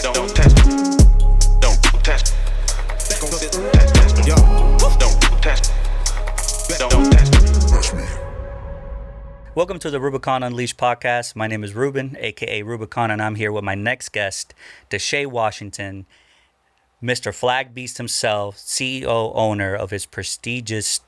Don't test me. Don't test me. Test me. Don't test me. Don't test me. Welcome to the Rubicon Unleashed podcast. My name is Ruben, aka Rubicon, and I'm here with my next guest, Deshay Washington, Mr. Flagbeast himself, CEO, owner of his prestigious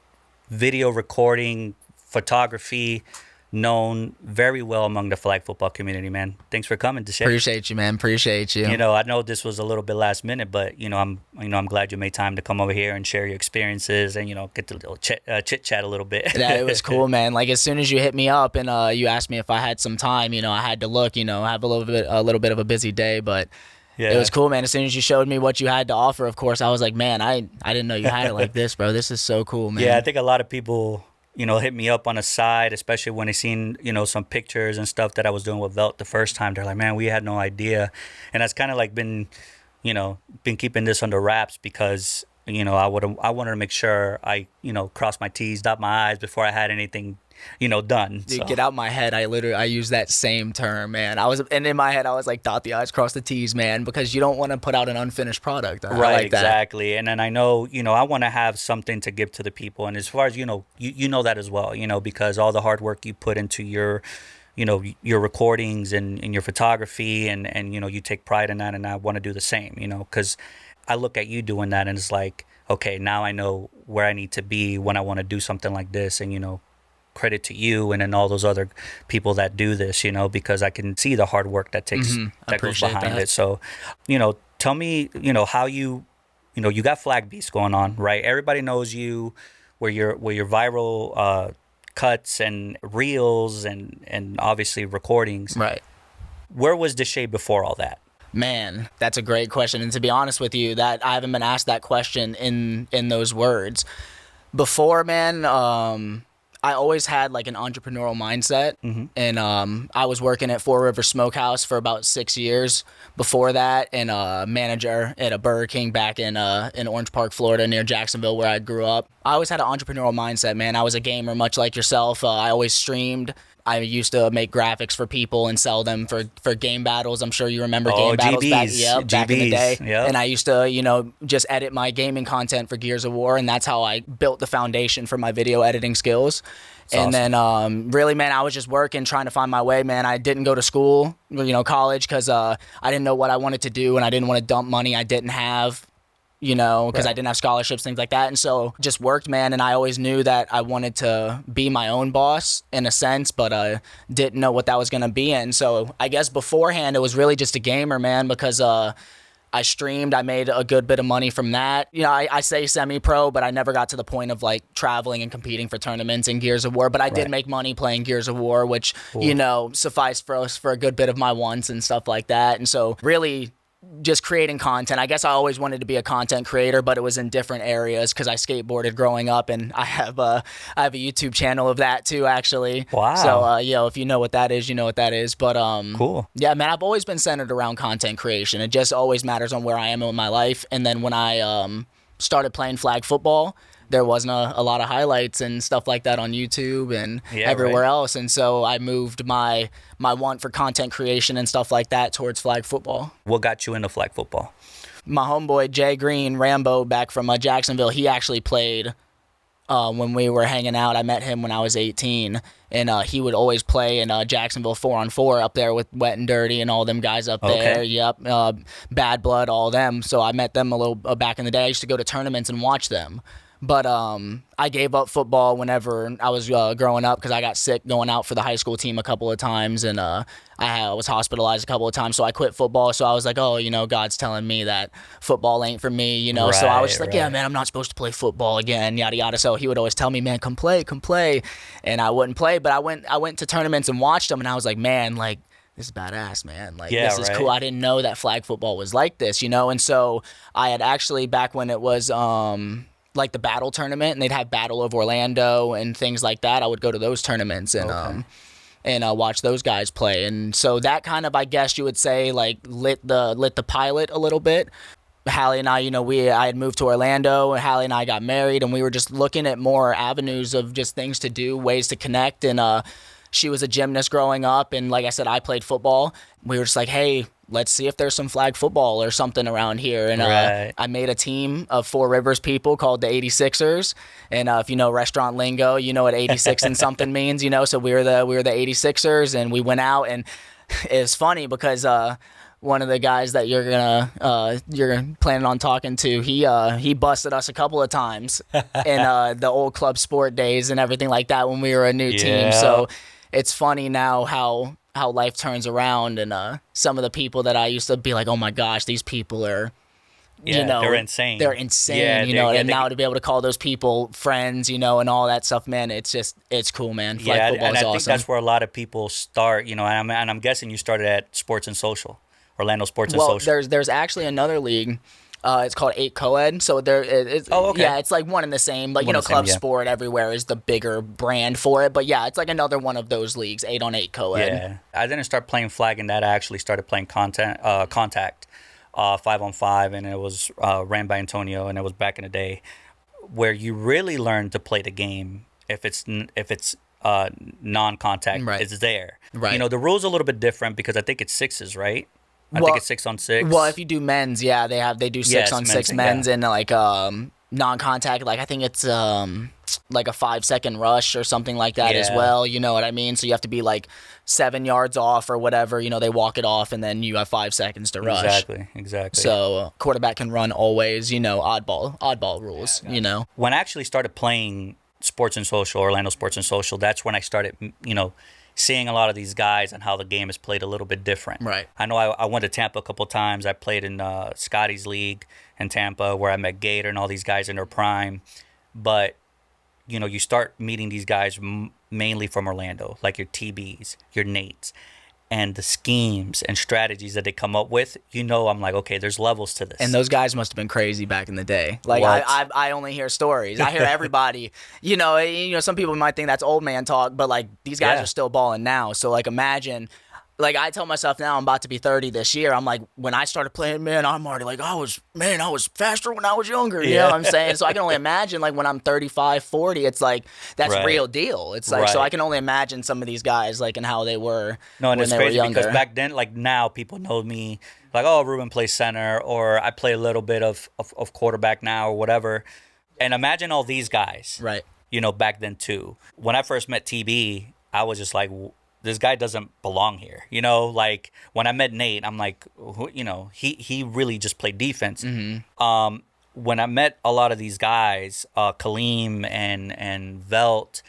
video recording, photography, known very well among the flag football community, man. Thanks for coming, Deshay. Appreciate you, man. Appreciate you. You know, I know this was a little bit last minute, but I'm glad you made time to come over here and share your experiences and get to chit chat a little bit. Yeah, it was cool, man. Like as soon as you hit me up and you asked me if I had some time, I had to look. I have a little bit of a busy day, but yeah. It was cool, man. As soon as you showed me what you had to offer, of course, I was like, man, I didn't know you had it like this, bro. This is so cool, man. Yeah, I think a lot of people hit me up on the side, especially when they seen, some pictures and stuff that I was doing with Velt the first time. They're like, man, we had no idea. And that's kind of like been keeping this under wraps because, I wanted to make sure I, cross my T's, dot my I's before I had anything, done. Dude, get out my head. I use that same term, man. And in my head, I was like, dot the I's, cross the T's, man, because you don't want to put out an unfinished product. I right, like exactly. And then I know, I want to have something to give to the people. And as far as, you know that as well, because all the hard work you put into your recordings and your photography and you take pride in that. And I want to do the same, because I look at you doing that and it's like, okay, now I know where I need to be when I want to do something like this. And, credit to you and then all those other people that do this, because I can see the hard work that takes that goes behind it. So, tell me, how you got Flagbeast going on, right? Everybody knows you where your viral cuts and reels and obviously recordings. Right. Where was Deshay before all that? Man, that's a great question. And to be honest with you, that I haven't been asked that question in those words before, man. I always had like an entrepreneurial mindset, and I was working at Four River Smokehouse for about 6 years before that, and a manager at a Burger King back in Orange Park, Florida, near Jacksonville, where I grew up. I always had an entrepreneurial mindset, man. I was a gamer, much like yourself. I always streamed. I used to make graphics for people and sell them for game battles. I'm sure you remember game battles back in the day. Yep. And I used to, just edit my gaming content for Gears of War, and that's how I built the foundation for my video editing skills. That's and awesome. Then really, man, I was just working, trying to find my way, man. I didn't go to school, college, because I didn't know what I wanted to do, and I didn't want to dump money I didn't have. Because I didn't have scholarships, things like that. And so just worked, man. And I always knew that I wanted to be my own boss in a sense, but I didn't know what that was going to be. And so I guess beforehand, it was really just a gamer, man, because I streamed. I made a good bit of money from that. I say semi-pro, but I never got to the point of like traveling and competing for tournaments in Gears of War. But I did make money playing Gears of War, which, sufficed for us for a good bit of my wants and stuff like that. And so really just creating content. I guess I always wanted to be a content creator, but it was in different areas because I skateboarded growing up, and I have a YouTube channel of that too, actually. Wow. So if you know what that is, you know what that is. But cool. Yeah, man, I've always been centered around content creation. It just always matters on where I am in my life. And then when I started playing flag football, there wasn't a lot of highlights and stuff like that on YouTube and everywhere else. And so I moved my want for content creation and stuff like that towards flag football. What got you into flag football? My homeboy, Jay Green, Rambo, back from Jacksonville, he actually played when we were hanging out. I met him when I was 18, and he would always play in Jacksonville 4-on-4 up there with Wet and Dirty and all them guys up there. Yep, Bad Blood, all them. So I met them a little back in the day. I used to go to tournaments and watch them. But I gave up football whenever I was growing up because I got sick going out for the high school team a couple of times, and I was hospitalized a couple of times, so I quit football. So I was like, God's telling me that football ain't for me, So I was just like, yeah, man, I'm not supposed to play football again, yada, yada. So he would always tell me, man, come play. And I wouldn't play, but I went to tournaments and watched them, and I was like, man, like, this is badass, man. Like, this is cool. I didn't know that flag football was like this, And so I had actually, back when it was like the battle tournament, and they'd have Battle of Orlando and things like that, I would go to those tournaments and watch those guys play. And so that kind of, I guess you would say, like lit the pilot a little bit. Hallie and I, I had moved to Orlando, and Hallie and I got married, and we were just looking at more avenues of just things to do, ways to connect. And she was a gymnast growing up, and like I said, I played football. We were just like, hey, let's see if there's some flag football or something around here. And I made a team of Four Rivers people called the 86ers. And if you know restaurant lingo, you know what 86 and something means, you know. So we were the 86ers, and we went out, and it's funny because one of the guys that you're planning on talking to, he busted us a couple of times in the old club sport days and everything like that when we were a new team. So it's funny now how life turns around, and some of the people that I used to be like, oh my gosh, these people are, you know, they're insane. They're insane, you know. And now to be able to call those people friends, you know, and all that stuff, man, it's cool, man. Flag football is awesome. I think that's where a lot of people start, you know. And I'm guessing you started at Sports and Social, Orlando Sports and Social. Well, there's actually another league. It's called 8 Co-ed. So yeah, it's like one and the same. But, you know, Club Sport everywhere is the bigger brand for it. But, yeah, it's like another one of those leagues, 8-on-8 Co-ed. Yeah. I didn't start playing flag in that. I actually started playing contact 5-on-5, and it was ran by Antonio, and it was back in the day where you really learn to play the game if it's non-contact. Right. It's there. Right. You know, the rules are a little bit different because I think it's sixes, right? I think it's 6-on-6. Well, if you do men's, yeah, they do 6-on-6 men's, and like non-contact, like I think it's like a 5-second rush or something like that as well. You know what I mean? So you have to be like 7 yards off or whatever. You know, they walk it off, and then you have 5 seconds to rush. Exactly. So quarterback can run always. You know, oddball rules. You know, when I actually started playing Sports and Social, Orlando Sports and Social, that's when I started, you know, seeing a lot of these guys and how the game is played a little bit different. Right. I know I went to Tampa a couple of times. I played in Scotty's league in Tampa where I met Gator and all these guys in their prime. But, you know, you start meeting these guys mainly from Orlando, like your TBs, your Nates, and the schemes and strategies that they come up with. You know, I'm like, okay, there's levels to this. And those guys must have been crazy back in the day. Like I only hear stories. I hear everybody. You know, some people might think that's old man talk, but like these guys are still balling now. So like imagine. Like, I tell myself now I'm about to be 30 this year. I'm like, when I started playing, man, I'm already like, I was faster when I was younger. You know what I'm saying? So I can only imagine, like, when I'm 35, 40, it's like, that's real deal. It's like, so I can only imagine some of these guys, like, and how they were when they were younger. Because back then, like, now people know me, like, oh, Ruben plays center, or I play a little bit of quarterback now or whatever. And imagine all these guys, you know, back then, too. When I first met TB, I was just like, this guy doesn't belong here. You know, like when I met Nate, I'm like, you know, he really just played defense. Mm-hmm. When I met a lot of these guys, Kaleem and Velt,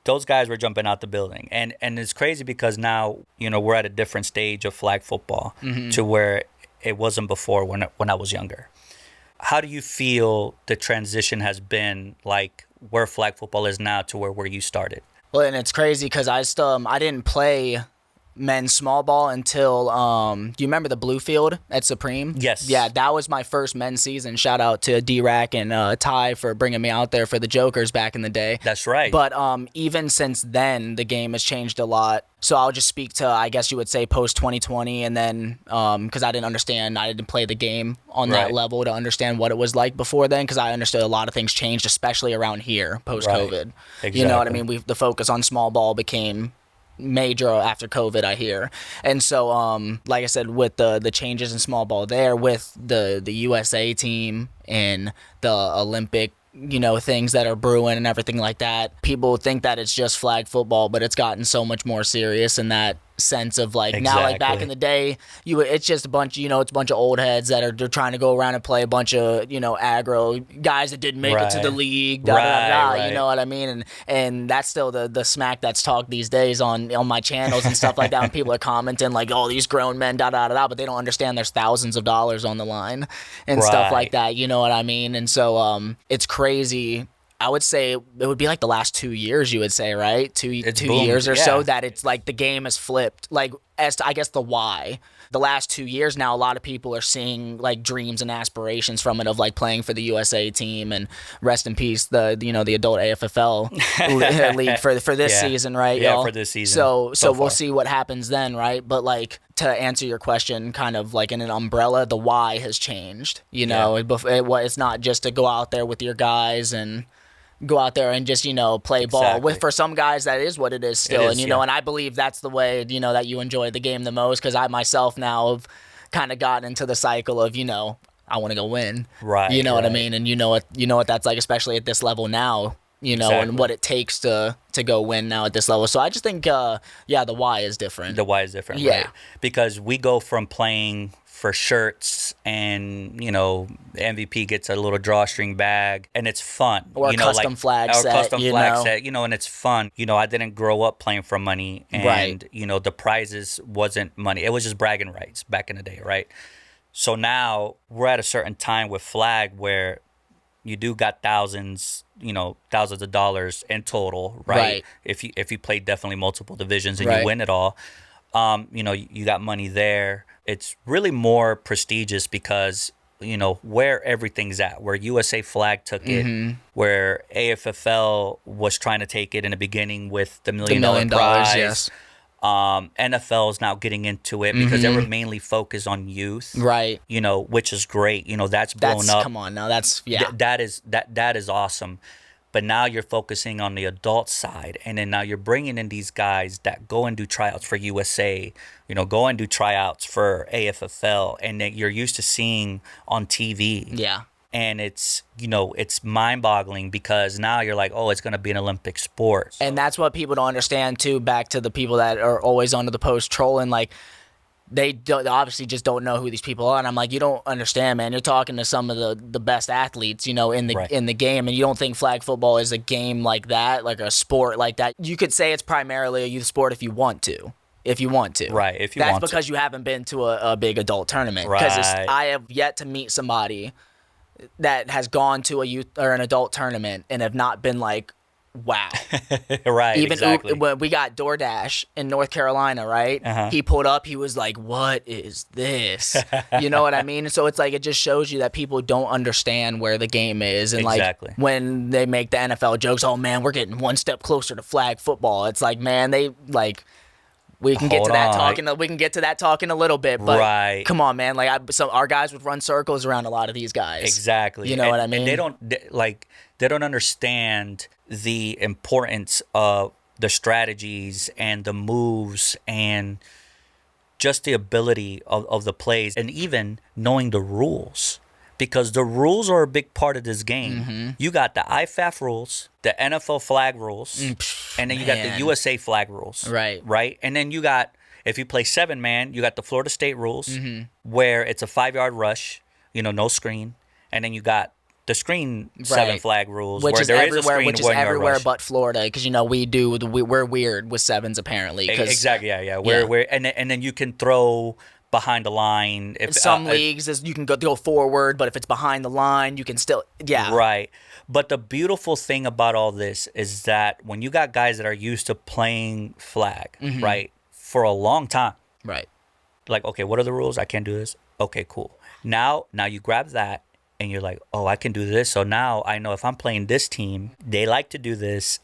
those guys were jumping out the building. And it's crazy because now, you know, we're at a different stage of flag football to where it wasn't before when I was younger. How do you feel the transition has been, like where flag football is now to where you started? Well, and it's crazy because I didn't play men's small ball until do you remember the Blue Field at Supreme? Yes. Yeah, that was my first men's season. Shout out to D-Rack and Ty for bringing me out there for the Jokers back in the day. That's right. But even since then, the game has changed a lot. So I'll just speak to, I guess you would say, post 2020, and then because I didn't play the game on that level to understand what it was like before then, because I understood a lot of things changed, especially around here post COVID. Exactly. You know what I mean? The focus on small ball became major after COVID, I hear. And so, like I said, with the changes in small ball there, with the USA team and the Olympic, you know, things that are brewing and everything like that, people think that it's just flag football, but it's gotten so much more serious in that sense of like now, like back in the day, it's just a bunch, you know, it's a bunch of old heads that they're trying to go around and play a bunch of, you know, aggro guys that didn't make it to the league, you know what I mean? And that's still the smack that's talked these days on my channels and stuff like that, and people are commenting like, oh, these grown men, but they don't understand there's thousands of dollars on the line and stuff like that, you know what I mean? And so it's crazy. I would say it would be like the last 2 years, you would say, right? Two years or so, that it's like the game has flipped. Like, as to, I guess, the why. The last 2 years now, a lot of people are seeing like dreams and aspirations from it of like playing for the USA team, and rest in peace, the adult AFFL league for this season, right? Yeah, y'all? for this season. So we'll see what happens then, right? But like, to answer your question, kind of like in an umbrella, the why has changed. You know, it's not just to go out there with your guys and go out there and just, play ball. Exactly. For some guys, that is what it is still. It is, and, yeah. and I believe that's the way, that you enjoy the game the most, because I myself now have kind of gotten into the cycle of, I want to go win. Right, You know what I right. mean? And you know what that's like, especially at this level now, Exactly. and what it takes to go win now at this level. So I just think, the why is different. The why is different, Yeah. right? Because we go from playing for shirts and, the MVP gets a little drawstring bag and it's fun. Or a custom flag set, custom flag set, and it's fun. I didn't grow up playing for money and, Right. The prizes wasn't money. It was just bragging rights back in the day, right? So now we're at a certain time with flag where you do got thousands of dollars in total, right? Right. If you play definitely multiple divisions and Right. you win it all, you got money there. It's really more prestigious because where everything's at, where USA Flag took it, where AFFL was trying to take it in the beginning with the $1 million prize. Yes. NFL is now getting into it because they were mainly focused on youth, Right. which is great. That's blown up. Come on now. That's, yeah. That is awesome. But now you're focusing on the adult side, and then now you're bringing in these guys that go and do tryouts for USA, go and do tryouts for AFFL, and that you're used to seeing on TV. Yeah. And it's mind-boggling because now you're like, oh, it's going to be an Olympic sport. And that's what people don't understand too. Back to the people that are always under the post trolling, like they obviously just don't know who these people are. And I'm like, you don't understand, man. You're talking to some of the best athletes, in the Right. in the game, and you don't think flag football is a game like that, like a sport like that. You could say it's primarily a youth sport if you want to. Right, if you That's want to. because you haven't been to a big adult tournament. Right. Because I have yet to meet somebody that has gone to a youth or an adult tournament and have not been like, wow. Right, Even exactly. when we got DoorDash in North Carolina, right? Uh-huh. He pulled up. He was like, "What is this?" You know what I mean? So it's like it just shows you that people don't understand where the game is, and Exactly. like when they make the NFL jokes, "Oh man, we're getting one step closer to flag football." It's like, man, they like. We can get to that talking. We can get to that talk in a little bit, but Right. come on, man. Like, our guys would run circles around a lot of these guys. Exactly. You know what I mean? And they don't understand the importance of the strategies and the moves and just the ability of the plays and even knowing the rules. Because the rules are a big part of this game. You got the IFAF rules, the NFL flag rules, and then you got the man. USA flag rules. Right. Right? And then you got, if you play 7-man, you got the Florida State rules where it's a 5-yard rush, no screen. And then you got the screen 7 Right. flag rules Which where is there is a everywhere, screen which is 1-yard everywhere rush. but Florida, because we're weird with sevens apparently. 'Cause Exactly, yeah. We're and then you can throw behind the line. If some leagues you can go forward, but if it's behind the line, you can still Right. But the beautiful thing about all this is that when you got guys that are used to playing flag, right, for a long time, right. like, okay, what are the rules? I can't do this. Okay, cool. Now you grab that and you're like, oh, I can do this. So now I know if I'm playing this team, they like to do this.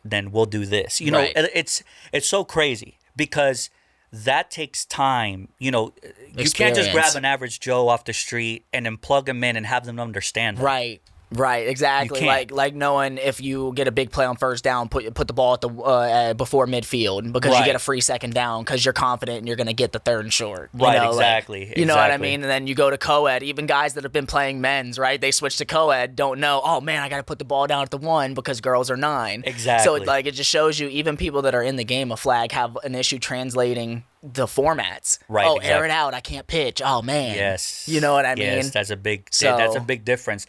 Then we'll do this. Right. It's so crazy because that takes time. You can't just Experience. grab an average Joe off the street and then plug them in and have them understand that. Right, exactly. You can't. Like knowing if you get a big play on first down, put the ball at the before midfield because you Right. get a free second down because you're confident and you're going to get the third and short. Right, exactly, You know what I exactly. mean? And then you go to co-ed. Even guys that have been playing men's, right? They switch to co-ed, don't know. Oh man, I got to put the ball down at the 1 because girls are 9. Exactly. So it just shows you even people that are in the game of flag have an issue translating the formats. Right, Oh, exactly. air it out. I can't pitch. Oh man. Yes. You know what I mean? Yes, that's a big So- difference.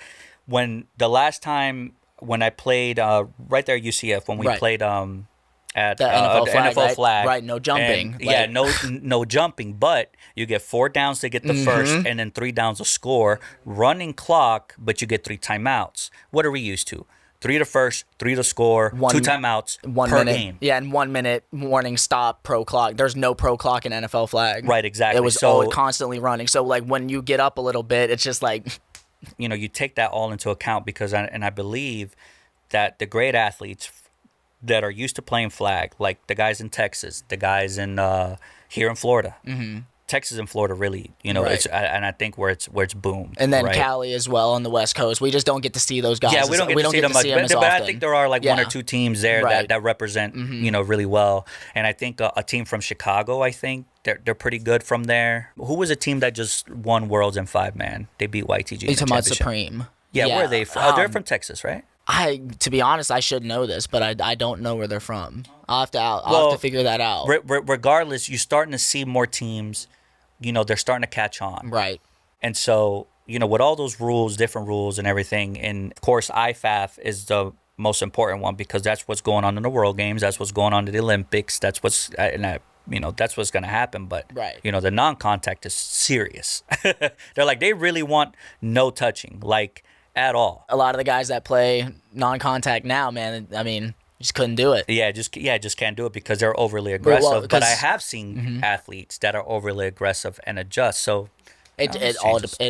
When the last time when I played right there at UCF when we Right. played at The NFL the flag, NFL right? flag, Right, no jumping. and, no jumping, but you get 4 downs to get the first, and then 3 downs to score. Running clock, but you get 3 timeouts. What are we used to? 3 to first, 3 to score, 2 timeouts 1 per minute. game. Yeah, and 1 minute warning stop pro clock. There's no pro clock in NFL flag. Right, exactly. It was So- all constantly running. So like when you get up a little bit, it's just like You take that all into account because I believe that the great athletes that are used to playing flag, like the guys in Texas, the guys in here in Florida, Texas and Florida really, it's, and I think where it's boomed. And then right? Cali as well on the West Coast. We just don't get to see those guys. Yeah, we don't get to see them much, as but I often. think there are like one or two teams there that represent, really well. And I think a team from Chicago, I think they're pretty good from there. Who was a team that just won Worlds in 5-man? They beat YTG. You're talking about Supreme. Yeah, where are they from? They're from Texas, right? To be honest, I should know this, but I don't know where they're from. I'll have to figure that out. Regardless, you're starting to see more teams. They're starting to catch on. Right. And so, with all those rules, different rules and everything, and of course, IFAF is the most important one because that's what's going on in the World Games. That's what's going on in the Olympics. That's what's, that's what's going to happen. But, the non-contact is serious. They're like, they really want no touching, like, at all. A lot of the guys that play non-contact now, man, I mean, just couldn't do it. Just can't do it because they're overly aggressive. Well, but I have seen athletes that are overly aggressive and adjust. So it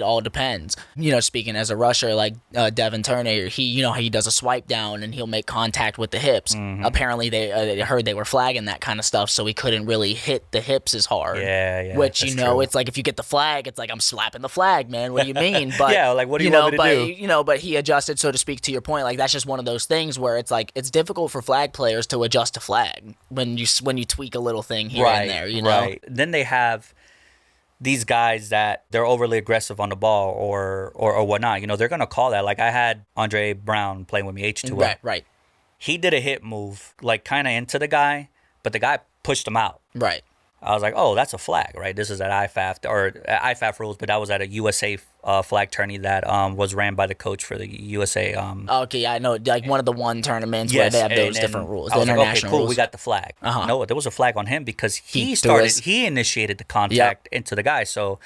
all depends. Speaking as a rusher, like Devin Turner, he does a swipe down and he'll make contact with the hips. Apparently, they heard they were flagging that kind of stuff, so he couldn't really hit the hips as hard. Yeah. Which true. It's like if you get the flag, it's like I'm slapping the flag, man. What do you mean? But yeah, like what do you want me to do? But he adjusted, so to speak. To your point, like that's just one of those things where it's like it's difficult for flag players to adjust to flag when you tweak a little thing here and there. Right. Then they have these guys that they're overly aggressive on the ball or whatnot. They're going to call that. Like I had Andre Brown playing with me, H2O. Right. He did a hit move, like kind of into the guy, but the guy pushed him out. Right. I was like, oh, that's a flag, right? This is at IFAF or IFAF rules, but that was at a USA flag tourney that was ran by the coach for the USA. Okay, I know, like one of the tournaments where they have those different rules. I was like, okay, cool, rules. We got the flag. No, there was a flag on him because he initiated the contact into the guy. So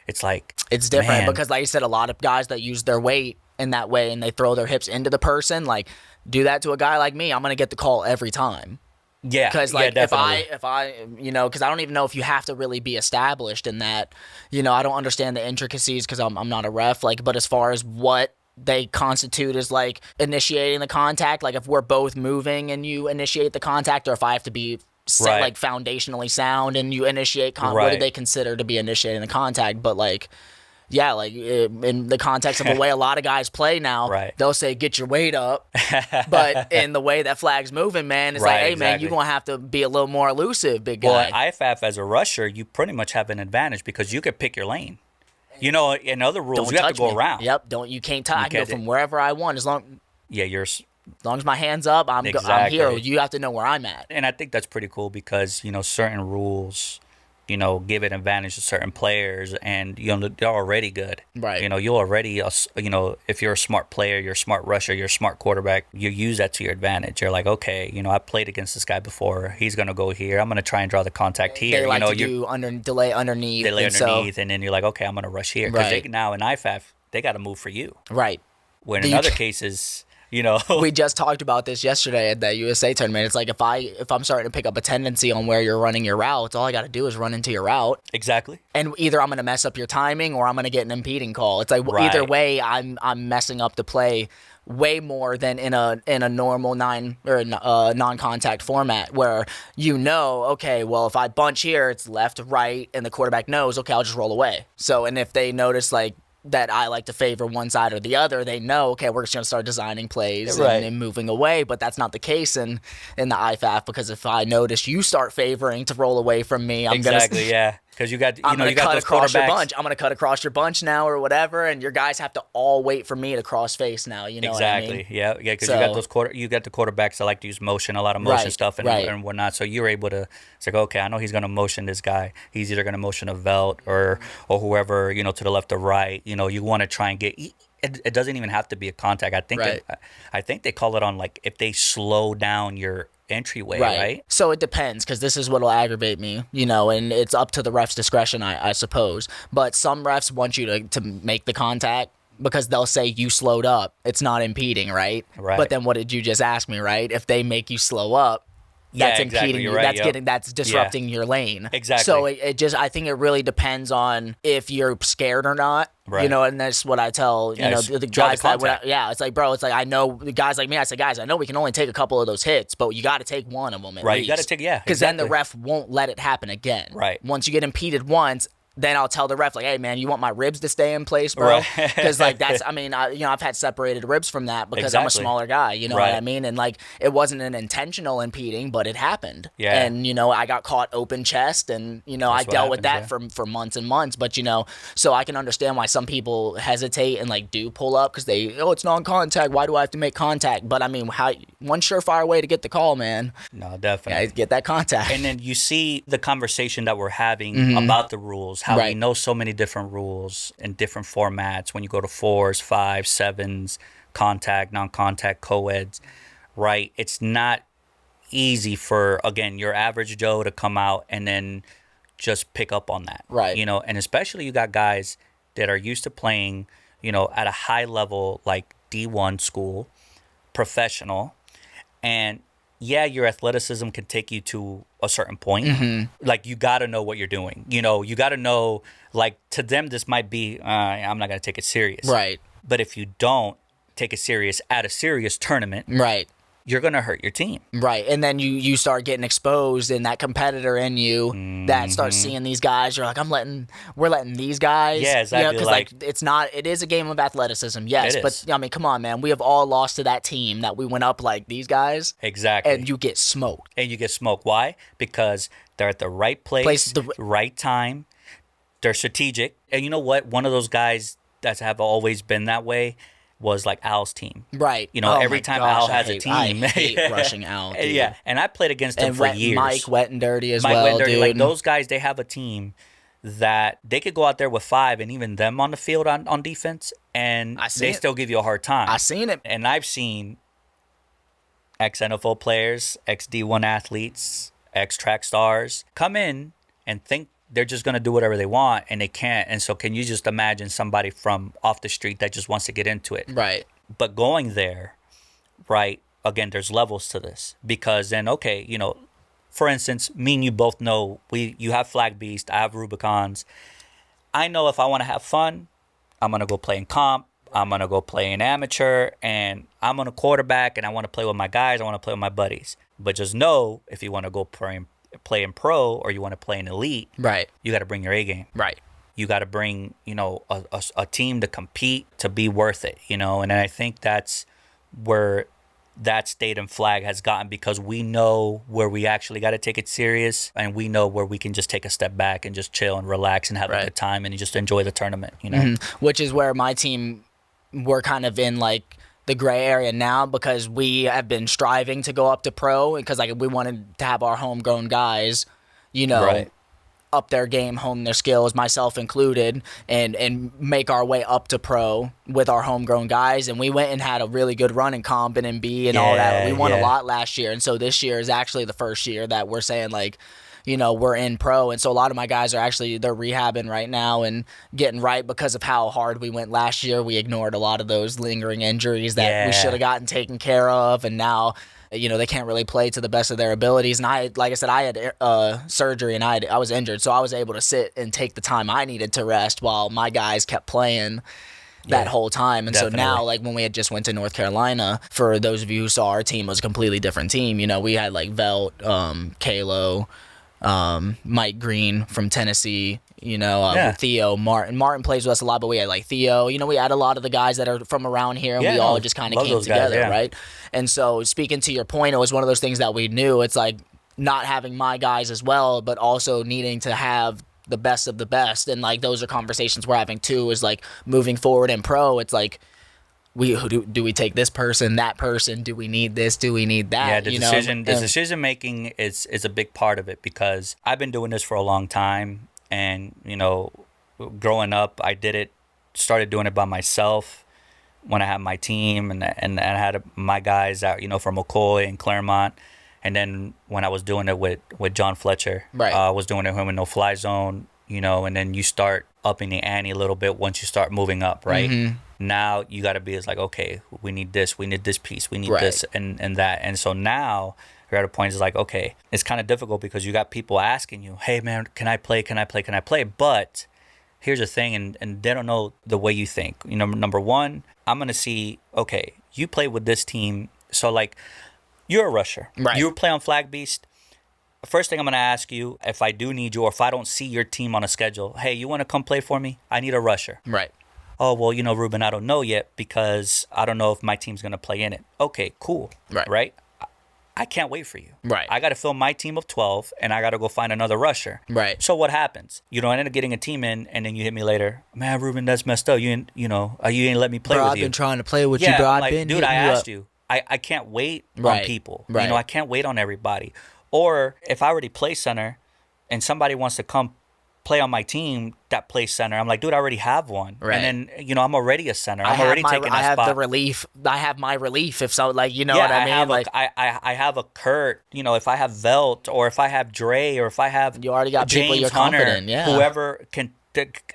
it's like it's different because, like you said, a lot of guys that use their weight in that way and they throw their hips into the person, like do that to a guy like me, I'm gonna get the call every time. Yeah, because if I because I don't even know if you have to really be established in that. I don't understand the intricacies because I'm not a ref. But as far as what they constitute as like initiating the contact, like if we're both moving and you initiate the contact, or if I have to be like foundationally sound and you initiate what do they consider to be initiating the contact? But like. Yeah, like in the context of the way a lot of guys play now, they'll say, get your weight up. But in the way that flag's moving, man, it's like, hey, man, you're going to have to be a little more elusive, big guy. Well, IFAF as a rusher, you pretty much have an advantage because you could pick your lane. In other rules, you have to go around. Yep, you can't touch. I can go from wherever I want as long as my hand's up, I'm here. You have to know where I'm at. And I think that's pretty cool because, certain rules give an advantage to certain players, and they're already good. Right. You're already if you're a smart player, you're a smart rusher, you're a smart quarterback, you use that to your advantage. You're like, okay, I played against this guy before. He's gonna go here. I'm gonna try and draw the contact here. They like to do delay underneath. And then you're like, okay, I'm gonna rush here because now in IFAF they got to move for you. Right. When in other cases. We just talked about this yesterday at that USA tournament. It's like if I'm starting to pick up a tendency on where you're running your routes, all I got to do is run into your route. Exactly. And either I'm going to mess up your timing or I'm going to get an impeding call. It's like either way, I'm messing up the play way more than in a normal non-contact format where okay, well if I bunch here, it's left, right, and the quarterback knows, okay, I'll just roll away. So and if they notice like that I like to favor one side or the other, they know, okay, we're just going to start designing plays and moving away. But that's not the case in the IFAF because if I notice you start favoring to roll away from me, I'm going to... Because you got, I'm you got cut those across your quarterbacks. bunch. I'm going to cut across your bunch now or whatever, and your guys have to all wait for me to cross face now. You know what I mean? Yeah. Because you got those you got the quarterbacks that like to use motion, a lot of motion stuff and whatnot. So you're able to. It's like, okay, I know he's going to motion this guy. He's either going to motion a Velt or whoever to the left or right. You want to try and get. It doesn't even have to be a contact. I think they call it on like if they slow down your entryway, right? So it depends because this is what'll aggravate me, and it's up to the ref's discretion, I suppose. But some refs want you to make the contact because they'll say you slowed up. It's not impeding, right? But then what did you just ask me, right? If they make you slow up, that's impeding you. That's disrupting your lane. Exactly. So I think it really depends on if you're scared or not. Right. And that's what I tell, the guys it's like, bro, it's like, I know the guys like me, I say, guys, I know we can only take a couple of those hits, but you got to take one of them at least. You got to take, because then the ref won't let it happen again. Right. Once you get impeded once, then I'll tell the ref, like, hey, man, you want my ribs to stay in place, bro? Because, like, that's, I mean, I've had separated ribs from that because I'm a smaller guy, you know what I mean? And, like, it wasn't an intentional impeding, but it happened. Yeah. And, you know, I got caught open chest, and, you know, That's I dealt what with happens, that for months and months. But, you know, so I can understand why some people hesitate and, like, do pull up because it's non-contact. Why do I have to make contact? But, I mean, one surefire way to get the call, man. No, definitely. Yeah, get that contact. And then you see the conversation that we're having about the rules, how we know so many different rules in different formats when you go to 4s, 5s, 7s, contact, non-contact, co-eds, right? It's not easy for, again, your average Joe to come out and then just pick up on that. Right. You know, and especially you got guys that are used to playing, you know, at a high level like D1 school, professional, and yeah, your athleticism can take you to a certain point. Like, you got to know what you're doing. You know, you got to know, like, to them, this might be, I'm not going to take it serious. Right. But if you don't take it serious at a serious tournament, Right. you're going to hurt your team. Right. And then you start getting exposed, and that competitor in you that starts seeing these guys, you're like, we're letting these guys. Yeah, exactly. Because, it is a game of athleticism, yes. It But, is. I mean, come on, man. We have all lost to that team that we went up like these guys. Exactly. And you get smoked. And you get smoked. Why? Because they're at the right place, right time. They're strategic. And you know what? One of those guys that have always been that way was like Al's team. Right. You know, Oh every my time gosh, Al has a team. I hate rushing Al, dude. Yeah. And I played against him And for years. Mike Wet and Dirty as Mike well, Wet and Dirty, dude. like those guys, they have a team that they could go out there with 5 and even them on the field on defense, and they still give you a hard time. I seen it. And I've seen ex-NFL players, ex-D1 athletes, ex-track stars come in and think they're just going to do whatever they want, and they can't. And so can you just imagine somebody from off the street that just wants to get into it? Right. But going there, right, again, there's levels to this. Because then, okay, you know, for instance, me and you both know you have Flagbeast, I have Rubicons. I know if I want to have fun, I'm going to go play in comp, I'm going to go play in amateur, and I'm on a quarterback, and I want to play with my guys, I want to play with my buddies. But just know, if you want to go play in pro or you want to play in elite, Right. you got to bring your A game. Right. You got to bring, you know, a team to compete, to be worth it, you know. And I think that's where that state and flag has gotten, because we know where we actually got to take it serious, and we know where we can just take a step back and just chill and relax and have a good time and just enjoy the tournament, you know. Which is where my team, we're kind of in like the gray area now, because we have been striving to go up to pro, because like we wanted to have our homegrown guys, you know, up their game, hone their skills, myself included, and make our way up to pro with our homegrown guys. And we went and had a really good run in comp and in B and all that. We won a lot last year. And so this year is actually the first year that we're saying, like, you know, we're in pro. And so a lot of my guys are actually, they're rehabbing right now and getting right, because of how hard we went last year. We ignored a lot of those lingering injuries that we should have gotten taken care of. And now, you know, they can't really play to the best of their abilities. And like I said, I had surgery and I was injured. So I was able to sit and take the time I needed to rest while my guys kept playing that whole time. And so now, like, when we had just went to North Carolina, for those of you who saw, our team was a completely different team. You know, we had like Velt, Kalo, Mike Green from Tennessee, you know, Theo, Martin plays with us a lot, but we had like Theo, you know, we had a lot of the guys that are from around here, and we all just kind of came together, right? And so, speaking to your point, it was one of those things that we knew. It's like not having my guys as well, but also needing to have the best of the best. And like, those are conversations we're having too, is like moving forward in pro. It's like, do we take this person, that person? Do we need this? Do we need that? Yeah, the decision making is a big part of it, because I've been doing this for a long time, and you know, growing up, I started doing it by myself when I had my team, and I had my guys out, you know, from McCoy and Claremont, and then when I was doing it with John Fletcher, I was doing it with him in No Fly Zone, you know, and then you start upping the ante a little bit once you start moving up, right? Now you got to be, it's like, okay, we need this piece, we need this and that. And so now you're at a point, it's like, okay, it's kind of difficult, because you got people asking you, hey man, can I play? But here's the thing, and they don't know the way you think. You know, number one, I'm going to see, okay, you play with this team. So like, you're a rusher. Right. You play on Flagbeast. first thing I'm going to ask you, if I do need you or if I don't see your team on a schedule, hey, you want to come play for me? I need a rusher. Right. Oh, well, Ruben, I don't know yet because I don't know if my team's going to play in it. Okay, cool. Right? I can't wait for you. Right. I got to fill my team of 12, and I got to go find another rusher. Right. So what happens? I end up getting a team in, and then you hit me later. Man, Ruben, that's messed up. You ain't let me play with you. I've been trying to play with you, Yeah, bro. I'm I've like, been dude, I hitting you asked up. you. I can't wait Right. on people. Right. I can't wait on everybody. Or if I already play center, and somebody wants to come play on my team that plays center, I'm like, dude, I already have one. Right. And then, I'm already a center. I'm already taking that I have spot. the relief. I have my relief if so, like, you know Yeah, what I mean? I have a Kurt, if I have Velt or if I have Dre or if I have You already got people James you're Hunter, confident, yeah. whoever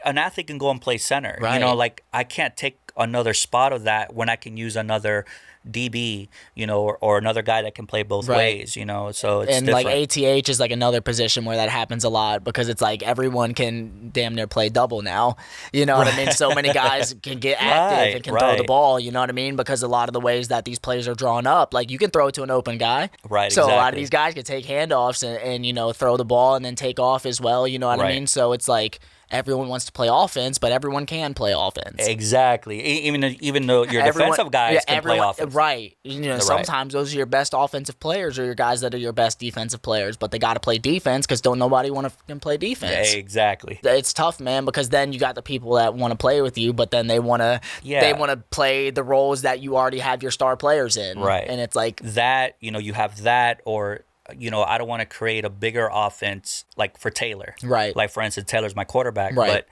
an athlete can go and play center. Right. Like I can't take another spot of that when I can use another DB, or another guy that can play both ways, so it's and different. like ATH is like another position where that happens a lot because it's like everyone can damn near play double now. You know what I mean? So many guys can get active and can throw the ball, you know what I mean? Because a lot of the ways that these plays are drawn up, like you can throw it to an open guy. Right, So exactly. a lot of these guys can take handoffs and throw the ball and then take off as well, you know what I mean? So it's like everyone wants to play offense, but everyone can play offense. Exactly. Even though your defensive guys can play offense. Right. Sometimes those are your best offensive players or your guys that are your best defensive players, but they got to play defense because don't nobody want to play defense. Exactly. It's tough, man, because then you got the people that want to play with you, but then they want to play the roles that you already have your star players in. Right. And it's like that, you have that, or I don't want to create a bigger offense like for Taylor. Right. Like, for instance, Taylor's my quarterback. Right. But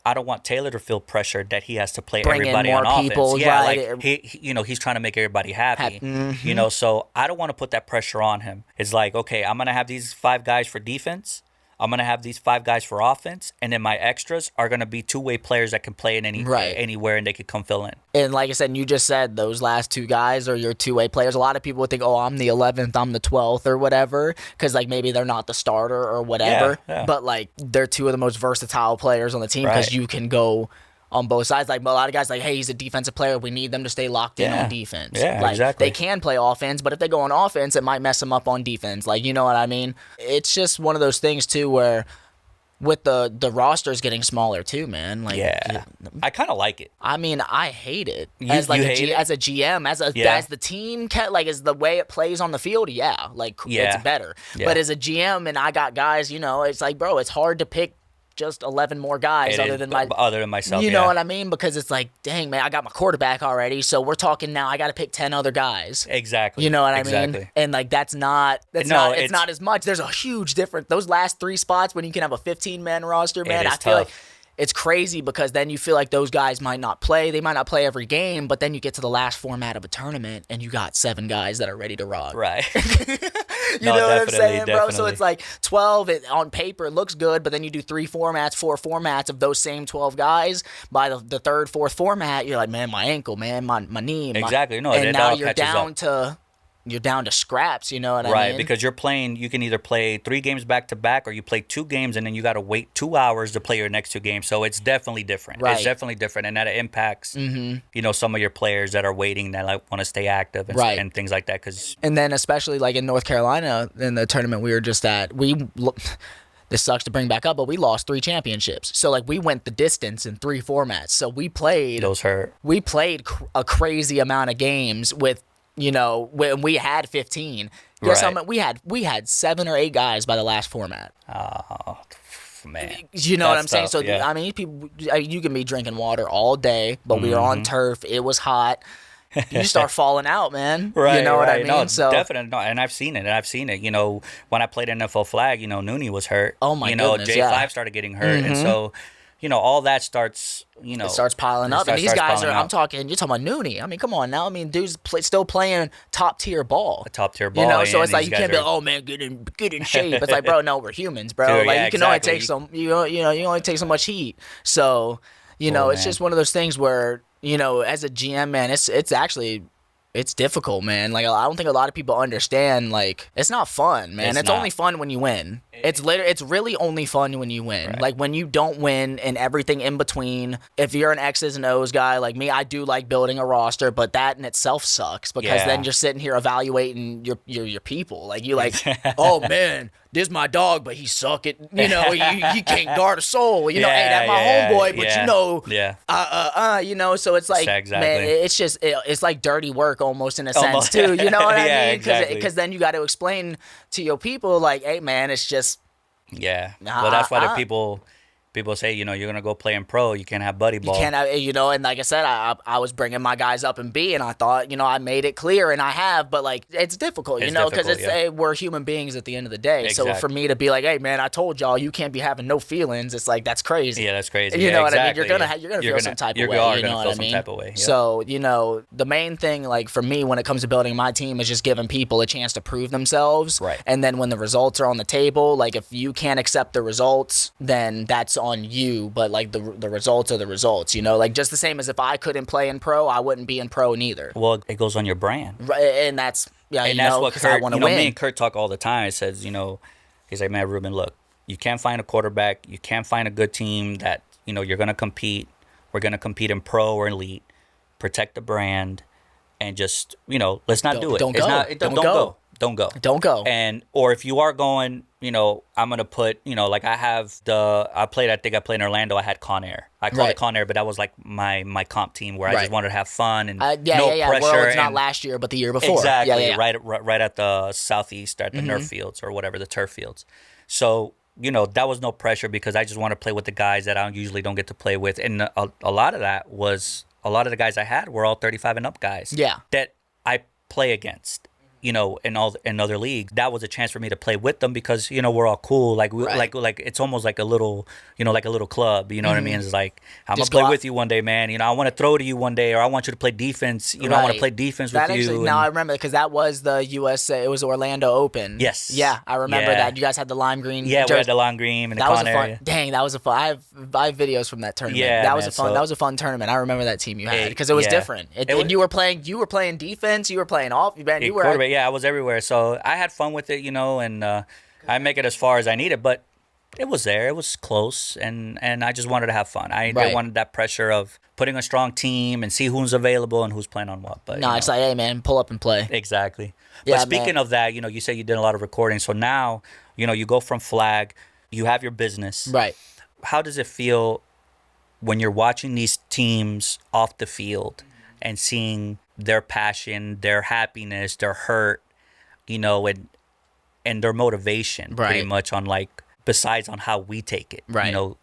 I don't want Taylor to feel pressured that he has to play Bring in everybody more on people, offense. Yeah, right. like he's trying to make everybody happy. Mm-hmm. So I don't want to put that pressure on him. It's like, okay, I'm going to have these 5 guys for defense. I'm going to have these 5 guys for offense, and then my extras are going to be two-way players that can play in anywhere, and they could come fill in. And like I said, you just said those last 2 guys are your two-way players. A lot of people would think, oh, I'm the 11th, I'm the 12th or whatever, because like maybe they're not the starter or whatever. Yeah. But like they're 2 of the most versatile players on the team because you can go on both sides. Like a lot of guys like, hey, he's a defensive player. We need them to stay locked in on defense. Yeah, like, exactly. They can play offense, but if they go on offense, it might mess them up on defense. Like, you know what I mean? It's just one of those things too where with the rosters getting smaller too, man. Like, I kind of like it. I mean, I hate it As a GM, as the team, as the way it plays on the field. Yeah, like it's better. Yeah. But as a GM, and I got guys, it's like, bro, it's hard to pick just 11 more guys other than myself. You know what I mean? Because it's like, dang, man, I got my quarterback already, so we're talking now. I got to pick 10 other guys. Exactly. You know what I mean? And like it's not as much. There's a huge difference. Those last 3 spots when you can have a 15-man roster, man. I feel like it's crazy because then you feel like those guys might not play. They might not play every game, but then you get to the last format of a tournament and you got 7 guys that are ready to rock. Right. You know what I'm saying, bro? So it's like 12 on paper, it looks good, but then you do 3 formats, 4 formats of those same 12 guys. By the 3rd, 4th format, you're like, man, my ankle, man, my knee. Exactly. And now you're down to scraps, you know what I mean? Right, because you can either play 3 games back to back or you play 2 games and then you got to wait 2 hours to play your next 2 games. So it's definitely different. Right. It's definitely different, and that impacts, some of your players that are waiting that want to stay active and things like that. And then especially like in North Carolina in the tournament we were just at, this sucks to bring back up, but we lost 3 championships. So like we went the distance in 3 formats. So we played. Those hurt. We played a crazy amount of games with. When we had 15, guess how many we had 7 or 8 guys by the last format. Oh, man. You know what I'm saying? Tough, So I mean, people, you can be drinking water all day, but we were on turf. It was hot. You start falling out, man. Right, you know what I mean? No, so definitely. No, and I've seen it. When I played NFL flag, Nooney was hurt. Oh my goodness, J5 started getting hurt, and so. All that starts, it starts piling up. And these guys are, you're talking about Nooney. I mean, come on now. I mean, dude's still playing top tier ball. A top tier ball. So it's like, you can't be like, oh man, get in shape. It's like, bro, no, we're humans, bro. Dude, like, you can only take you only take so much heat. So, it's just one of those things where, as a GM, man, it's actually, it's difficult, man. Like, I don't think a lot of people understand, like, it's not fun, man. It's only fun when you win. It's really only fun when you win. Right. Like when you don't win and everything in between. If you're an X's and O's guy like me, I do like building a roster, but that in itself sucks because then you're sitting here evaluating your people. Like you like, oh man, this is my dog, but he suck at he can't guard a soul. Hey, that's my homeboy, but so it's like man, it's just it's like dirty work almost in a sense too. You know what I mean? Because then you got to explain to your people like, hey man, it's just. Yeah. Well, that's why the people say, you're going to go play in pro. You can't have buddy ball. You can't have, and like I said, I was bringing my guys up in B, and I thought, I made it clear, and I have, but like, it's difficult, because we're human beings at the end of the day. Exactly. So for me to be like, hey, man, I told y'all you can't be having no feelings, it's like, that's crazy. Yeah, that's crazy. You know what I mean? You're gonna feel some type of way. You know what I mean? Type of way. Yep. So, the main thing, like for me, when it comes to building my team, is just giving people a chance to prove themselves. Right. And then when the results are on the table, like if you can't accept the results, then that's on you. But like the results are the results, like just the same as if I couldn't play in pro, I wouldn't be in pro neither. Well, it goes on your brand. Right, and that's that's what Kurt, I want to win. Me and Kurt talk all the time. It says, he's like, man, Ruben, look, you can't find a quarterback, you can't find a good team that, you're going to compete. We're going to compete in pro or elite, protect the brand, and just, let's not do it. Don't go. Don't go. Don't go. Or if you are going, I'm going to put, like I think I played in Orlando. I had Conair. I called it Conair, but that was like my comp team where I just wanted to have fun and no pressure. Well, it's not last year, but the year before. Exactly. Yeah. Right at the southeast, at the Nerf fields or whatever, the turf fields. So, that was no pressure because I just want to play with the guys that I usually don't get to play with. And a lot of that was, a lot of the guys I had were all 35 and up guys. Yeah. That I play against. In other leagues, that was a chance for me to play with them because we're all cool. Like like it's almost like a little like a little club. You know what I mean? It's like I'm gonna play with you one day, man. I want to throw to you one day, or I want you to play defense. I want to play defense with you. Now I remember because that was the USA. It was Orlando Open. Yes. Yeah, I remember that. You guys had the lime green. Yeah, we had the lime green and that the was con a fun. area. Dang, that was a fun. I have videos from that tournament. Yeah, that was a fun. That was a fun tournament. I remember that team you had because it was different. And you were playing defense. You were playing off. Man, you were quarterback. Yeah, I was everywhere. So I had fun with it, and I make it as far as I needed, but it was there. It was close, and I just wanted to have fun. I wanted that pressure of putting a strong team and see who's available and who's playing on what. But it's like, hey, man, pull up and play. Exactly. Yeah, but speaking of that, you said you did a lot of recording. So now, you go from Flag, you have your business. Right. How does it feel when you're watching these teams off the field and seeing their passion, their happiness, their hurt, and their motivation pretty much on besides on how we take it,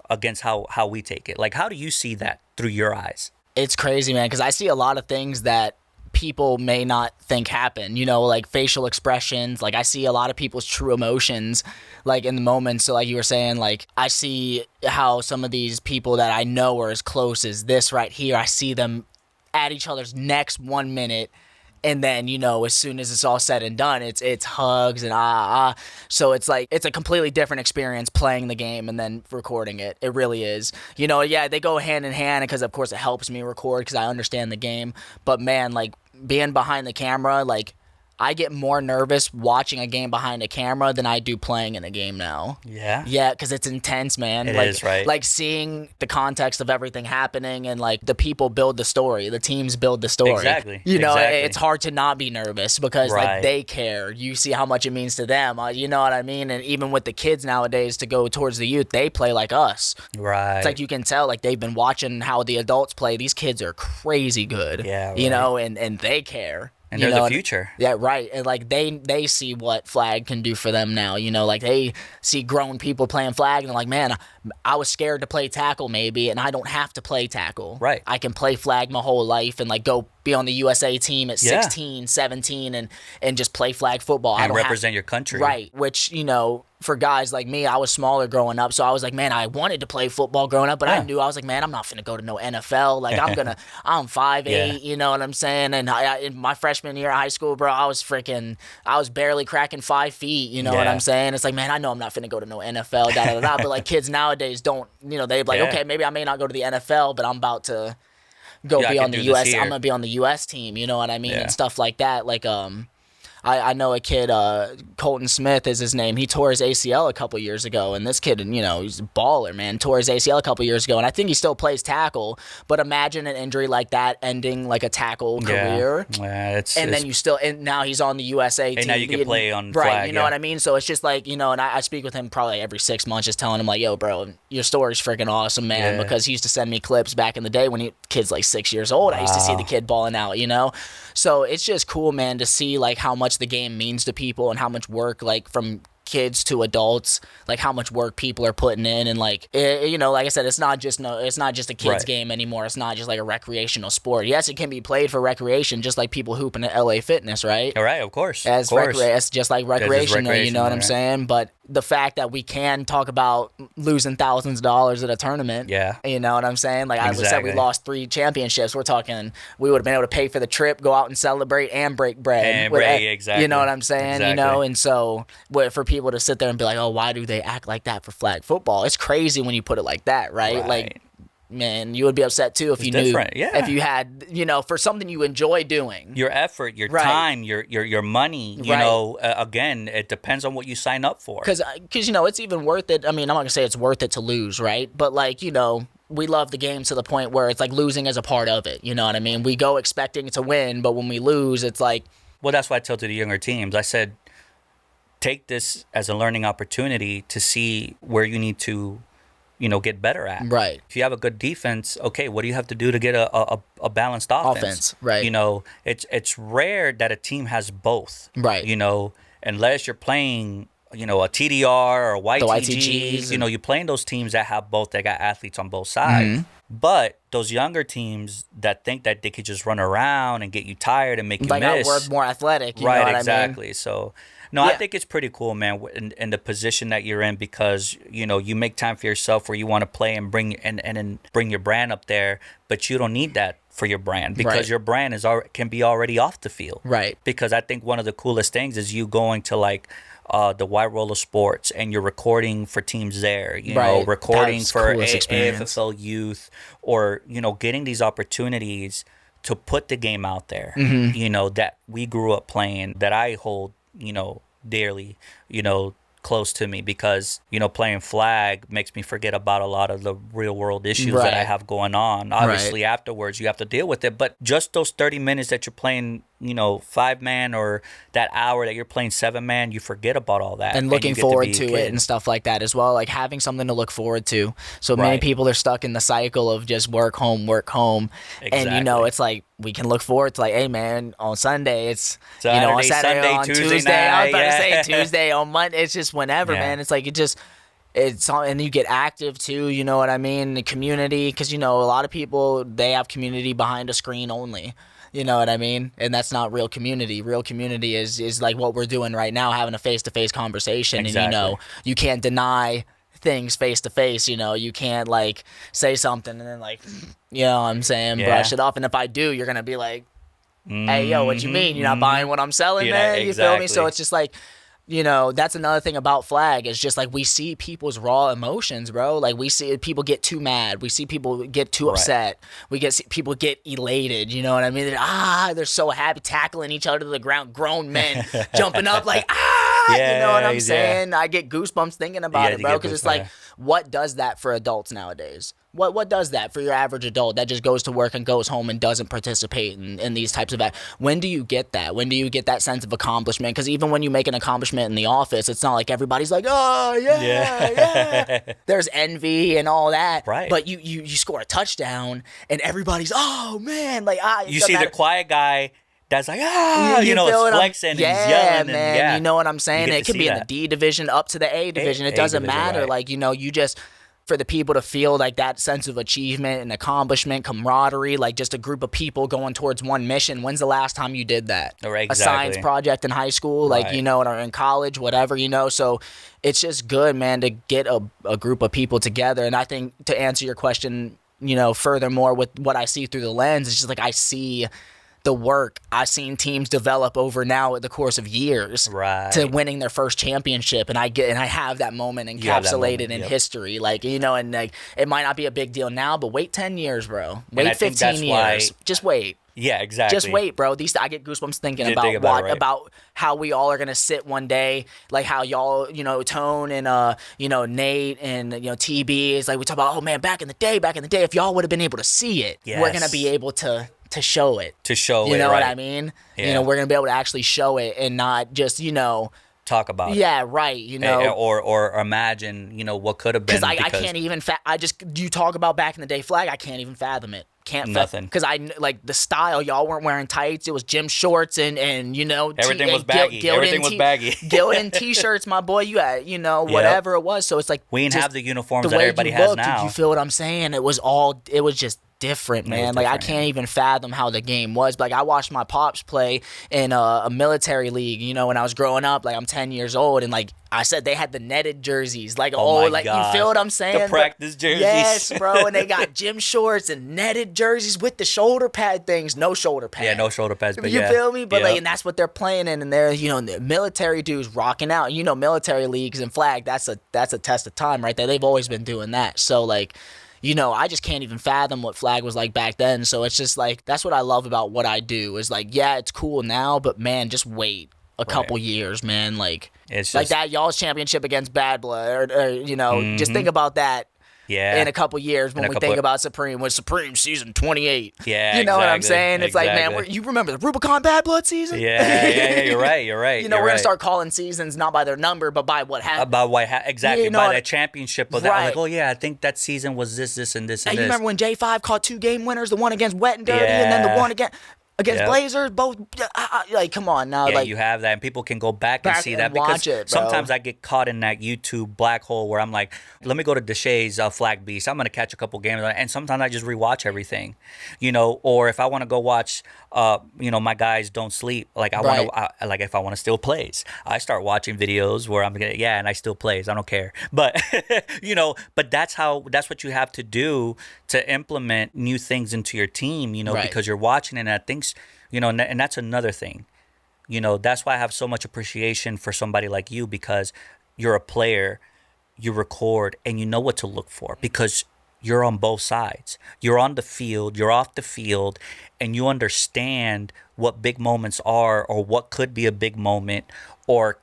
against how we take it. Like, how do you see that through your eyes? It's crazy, man, because I see a lot of things that people may not think happen, like facial expressions. Like, I see a lot of people's true emotions, like, in the moment. So, like you were saying, like, I see how some of these people that I know are as close as this right here, I see them at each other's necks 1 minute. And then, as soon as it's all said and done, it's hugs and So it's like, it's a completely different experience playing the game and then recording it. It really is. They go hand in hand because, of course, it helps me record because I understand the game. But, man, like, being behind the camera, like, I get more nervous watching a game behind a camera than I do playing in a game now. Yeah? Yeah, because it's intense, man. It is, right? Like, seeing the context of everything happening and, like, the people build the story. The teams build the story. Exactly. It's hard to not be nervous because, like, they care. You see how much it means to them. You know what I mean? And even with the kids nowadays to go towards the youth, they play like us. Right. It's like you can tell, like, they've been watching how the adults play. These kids are crazy good. Yeah, right. And they care. And they're the future. Yeah, right. And like they see what Flag can do for them now. Like they see grown people playing Flag and they're like, man, I was scared to play tackle maybe, and I don't have to play tackle. Right. I can play Flag my whole life and like go be on the USA team at 16, 17 and just play Flag football. And represent your country. Right. Which, for guys like me, I was smaller growing up, so I was like, man, I wanted to play football growing up, but I knew, I was like, man, I'm not finna go to no NFL. Like, I'm 5'8", you know what I'm saying? And in my freshman year of high school, bro, I was barely cracking 5 feet, you know what I'm saying? It's like, man, I know I'm not finna go to no NFL, But like kids nowadays don't, they're like, okay, maybe I may not go to the NFL, but I'm about to go be on the US. I'm gonna be on the US team, you know what I mean? And stuff like that. Like, I know a kid, Colton Smith is his name. He tore his ACL a couple years ago, and this kid, he's a baller, man. Tore his ACL a couple years ago, and I think he still plays tackle. But imagine an injury like that ending like a tackle career, and now he's on the USA team. And now you can play on right. flag, you know what I mean? So it's just like and I speak with him probably every 6 months, just telling him like, yo, bro, your story's freaking awesome, man. Yeah. Because he used to send me clips back in the day when kid's like 6 years old. I used to see the kid balling out, So it's just cool, man, to see like how much the game means to people and how much work, like from kids to adults, like how much work people are putting in, and like like I said, it's not just a kids game anymore. It's not just like a recreational sport. Yes, it can be played for recreation, just like people hooping at LA Fitness, right? All right, of course. It's just like recreational, you know what I'm saying? But the fact that we can talk about losing thousands of dollars at a tournament, you know what I'm saying? Like I said, we lost 3 championships. We're talking we would have been able to pay for the trip, go out and celebrate, and break bread. Exactly. You know what I'm saying? Exactly. And so for people to sit there and be like, oh, why do they act like that for flag football? It's crazy when you put it like that, right? Like, man, you would be upset too if you knew, if you had, for something you enjoy doing. Your effort, your time, your money, again, it depends on what you sign up for. Because it's even worth it. I mean, I'm not going to say it's worth it to lose, right? But like, we love the game to the point where it's like losing is a part of it. You know what I mean? We go expecting to win, but when we lose, it's like. Well, that's why I tell to the younger teams, I said, take this as a learning opportunity to see where you need to, get better at. Right. If you have a good defense, okay, what do you have to do to get a balanced offense? Right. It's rare that a team has both. Right. Unless you're playing, a TDR or a YTGs. You're playing those teams that have both, that got athletes on both sides. Mm-hmm. But those younger teams that think that they could just run around and get you tired and make you miss. We're more athletic. You right, know what exactly. I mean? So, I think it's pretty cool, man, in the position that you're in, because, you make time for yourself where you want to play and bring your brand up there, but you don't need that for your brand, because your brand can be already off the field. Right. Because I think one of the coolest things is you going to like the White Roller Sports and you're recording for teams there, recording for AFL youth, or, getting these opportunities to put the game out there, that we grew up playing, that I hold, dearly, close to me, because playing flag makes me forget about a lot of the real world issues that I have going on. Obviously afterwards you have to deal with it, but just those 30 minutes that you're playing 5-man, or that hour that you're playing 7-man, you forget about all that and looking forward to it and stuff like that as well, like having something to look forward to. So many people are stuck in the cycle of just work home, exactly. And it's like we can look forward to, like, hey man, on Sunday it's Saturday, on Saturday, Sunday, on Tuesday night, I was about to say Tuesday, on Monday, it's just whenever, man. It's like it's on, and you get active too, you know what I mean? The community, because a lot of people, they have community behind a screen only. You know what I mean? And that's not real community. Real community is like what we're doing right now, having a face-to-face conversation. Exactly. And, you can't deny things face-to-face. You can't, like, say something and then, like, what I'm saying, brush it off. And if I do, you're going to be like, hey, yo, what you mean? You're not buying what I'm selling, man? You feel me? So it's just like, that's another thing about flag, is just like we see people's raw emotions, bro. Like we see people get too mad. We see people get too upset. We see people get elated. You know what I mean? They're so happy, tackling each other to the ground. Grown men jumping up like, you know what I'm saying? I get goosebumps thinking about it, bro, because it's like, what does that for adults nowadays? What does that for your average adult that just goes to work and goes home and doesn't participate in these types of when do you get that? When do you get that sense of accomplishment? Because even when you make an accomplishment in the office, it's not like everybody's like, oh, yeah. There's envy and all that. Right. But you score a touchdown and everybody's, oh, man. Like, you see the quiet guy that's like, it's flexing and he's yelling. Man, you know what I'm saying? It could be in the D division up to the A division. It doesn't matter. Right. Like, you just... for the people to feel like that sense of achievement and accomplishment, camaraderie, like just a group of people going towards one mission. When's the last time you did that? Right, exactly. A science project in high school, like, or in college, whatever, So it's just good, man, to get a group of people together. And I think, to answer your question, furthermore, with what I see through the lens, it's just like I see the work I've seen teams develop over now at the course of years to winning their first championship, and I have that moment encapsulated in history, like, and like it might not be a big deal now, but wait 10 years, bro. Wait 15 years. Just wait. Yeah, exactly. Just wait, bro. I get goosebumps thinking You about think about it, right? about how we all are gonna sit one day, like how y'all, Tone and Nate and TB is like we talk about. Oh man, back in the day, if y'all would have been able to see it, we're gonna be Yes. able to show it. To show You it, know what right. I mean? Yeah. We're gonna be able to actually show it and not just Talk about it. Yeah, right. Or imagine, what could have been. I can't even. You talk about back in the day flag. I can't even fathom it. Nothing. Because like the style. Y'all weren't wearing tights. It was gym shorts and Everything was baggy. Everything was baggy. Gildan t-shirts, my boy. You had whatever it was. So it's like we didn't just have the uniforms the that way everybody you has looked, now. You feel what I'm saying? It was just different, man. Like I can't even fathom how the game was. Like I watched my pops play in a military league, when I was growing up. Like I'm 10 years old, and like I said, they had the netted jerseys. Like my you gosh. feel what I'm saying? The practice jerseys. Yes, bro. And they got gym shorts and netted jerseys with the shoulder pad things. No shoulder pads. Yeah, no shoulder pads. But you feel me? But Yep. and that's what they're playing in, and they're the military dudes rocking out. Military leagues and flag. That's a test of time right there. They've always been doing that. So like. I just can't even fathom what flag was like back then. So it's just like, that's what I love about what I do is like, yeah, it's cool now, but man, just wait a couple years, man. Like, it's like just, that y'all's championship against Bad Blood, or just think about that. Yeah. In a couple years when we think about Supreme, with Supreme season 28. Yeah, you know what I'm exactly, saying? It's like, man, you remember the Rubicon Bad Blood season? Yeah, you're right. We're gonna start calling seasons not by their number, but by what happened. About what exactly, You know by what- that championship. Of that. I was like, oh yeah, I think that season was this, and this, and Hey, this. you remember when J5 caught 2 game winners, the one against Wet and Dirty, Yeah. and then the one against Yep. Blazers? Both, like, come on now. Yeah, like, you have that, and people can go back and see that and because watch it, bro. sometimes I get caught in that YouTube black hole where I'm like, let me go to Deshay's Flagbeast. I'm gonna catch a couple games, and sometimes I just rewatch everything, Or if I want to go watch, my guys don't sleep. Like I want to, like if I want to still plays, I start watching videos where I'm gonna and I still plays. I don't care, but but that's what you have to do to implement new things into your team, because you're watching it, and I think. And that's another thing. That's why I have so much appreciation for somebody like you, because you're a player, you record, and you know what to look for because you're on both sides. You're on the field, you're off the field, and you understand what big moments are or what could be a big moment, or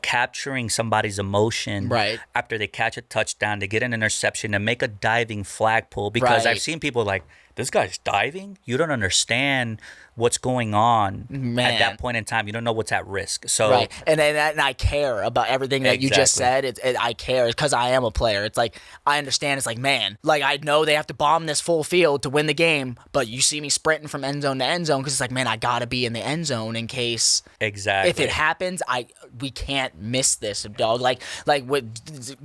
capturing somebody's emotion after they catch a touchdown, they get an interception, and make a diving flag pull. Because I've seen people like, this guy's diving? You don't understand what's going on at that point in time. You don't know what's at risk. So and I care about everything that you just said. I care because I am a player. It's like I understand. It's like, man, like I know they have to bomb this full field to win the game, but you see me sprinting from end zone to end zone because it's like, man, I gotta be in the end zone in case if it happens, we can't miss this, dog. Like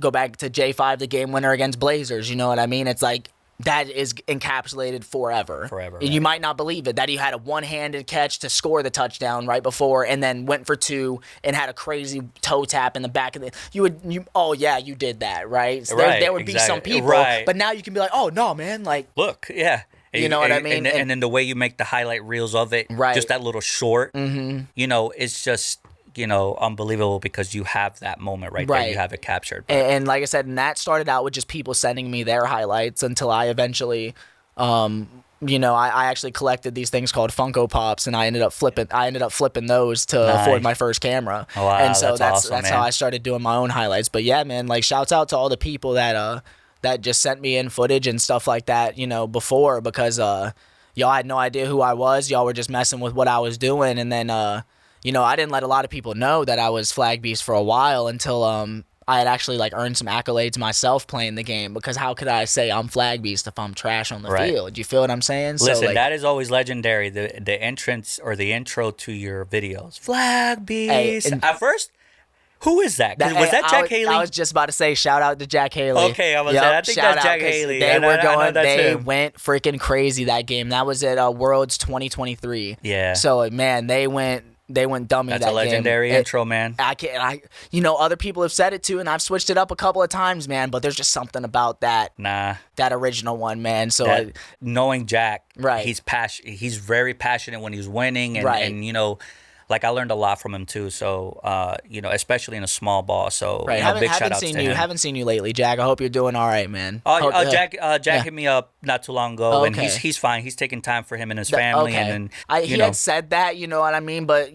go back to J5, the game winner against Blazers. You know what I mean? It's like. That is encapsulated forever. And you might not believe it, that he had a one-handed catch to score the touchdown right before and then went for 2 and had a crazy toe tap in the back of the... You did that, right? So there would be some people, but now you can be like, oh, no, man, like... Look, yeah. You know what I mean? And then the way you make the highlight reels of it, just that little short, it's just... unbelievable because you have that moment right there. You have it captured. And like I said, and that started out with just people sending me their highlights until I eventually, I actually collected these things called Funko Pops, and I ended up flipping those to afford my first camera. Oh, wow, and so that's awesome, how I started doing my own highlights. But yeah, man, like shouts out to all the people that just sent me in footage and stuff like that, before, because y'all had no idea who I was. Y'all were just messing with what I was doing, and then I didn't let a lot of people know that I was Flagbeast for a while until I had actually like earned some accolades myself playing the game, because how could I say I'm Flagbeast if I'm trash on the field? You feel what I'm saying? Listen, that is always legendary. The entrance or the intro to your videos, Flagbeast. At first, who is that? Was that Jack Haley? I was just about to say shout out to Jack Haley. Okay, I think that's Jack Haley. They went freaking crazy that game. That was at Worlds 2023. Yeah. So man, they went dummy. That's that a legendary game. intro, man. Other people have said it too, and I've switched it up a couple of times, man. But there's just something about that original one, man. So knowing Jack, he's very passionate when he's winning, and like I learned a lot from him too. So especially in a small ball. So Right. big shout outs to him. Haven't seen you lately, Jack. I hope you're doing all right, man. Jack hit me up not too long ago, and he's fine. He's taking time for him and his family, and then he had said that, you know what I mean, but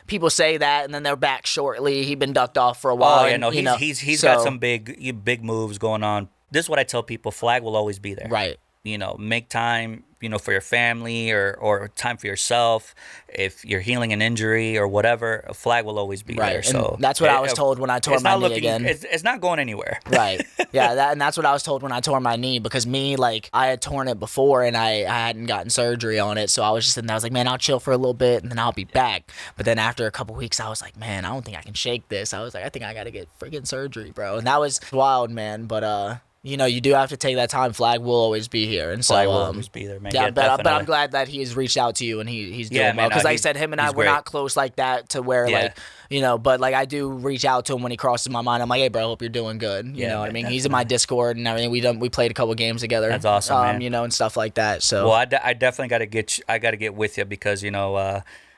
people say that, and then they're back shortly. He'd been ducked off for a while. Oh yeah, no, he's got some big moves going on. This is what I tell people: flag will always be there. Right. Make time, for your family or time for yourself. If you're healing an injury or whatever, a flag will always be there. So that's what I was told when I tore my knee again. It's not going anywhere. Right. Yeah, and that's what I was told when I tore my knee, because I had torn it before and I hadn't gotten surgery on it. So I was just sitting there, I was like, man, I'll chill for a little bit and then I'll be back. But then after a couple weeks, I was like, man, I don't think I can shake this. I was like, I think I got to get freaking surgery, bro. And that was wild, man. But, you do have to take that time. Flag will always be here, and so Flag will always be there, man. Yeah, but I'm glad that he's reached out to you and he's doing well. Because like I said, him and I were not close like that to where but like I do reach out to him when he crosses my mind. I'm like, hey, bro, hope you're doing good. You know what I mean? He's in my Discord and everything. We played a couple games together. That's awesome, man. And stuff like that. So well, I dedefinitely got to get with you because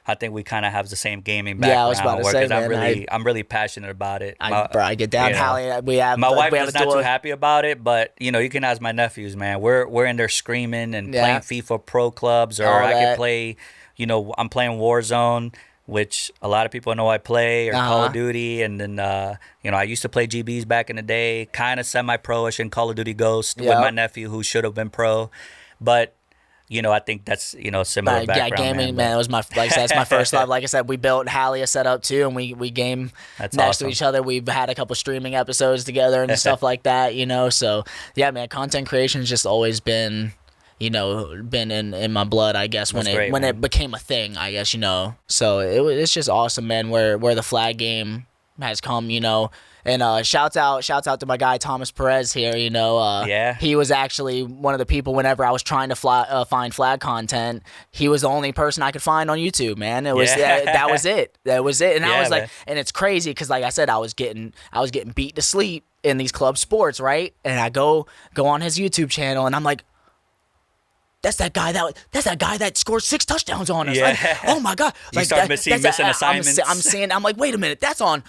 I think we kind of have the same gaming background. Yeah, I was about to say, man. I'm really passionate about it. I get down. Hallie, my wife is not too happy about it, but you can ask my nephews, man. We're in there screaming and playing FIFA Pro Clubs, or I could play. I'm playing Warzone, which a lot of people know I play, or Call of Duty, and then I used to play GBs back in the day, kind of semi-pro-ish in Call of Duty Ghost with my nephew who should have been pro, but. I think that's similar background. Yeah, gaming, man. It was that's my first love. Like I said, we built Hallie a setup too, and we game next to each other. We've had a couple streaming episodes together and stuff like that. So yeah, man. Content creation's just always been, been in my blood. I guess when it became a thing. I guess So it's just awesome, man. Where the flag game has come, And shouts out to my guy Thomas Perez here. He was actually one of the people whenever I was trying to find flag content. He was the only person I could find on YouTube. Man, it was that was it. That was it. And I was like, and it's crazy because like I said, I was getting beat to sleep in these club sports, right? And I go on his YouTube channel, and I'm like. That's that guy that scored 6 touchdowns on us. Like, oh my God! You start missing assignments. I'm like, wait a minute, that's on.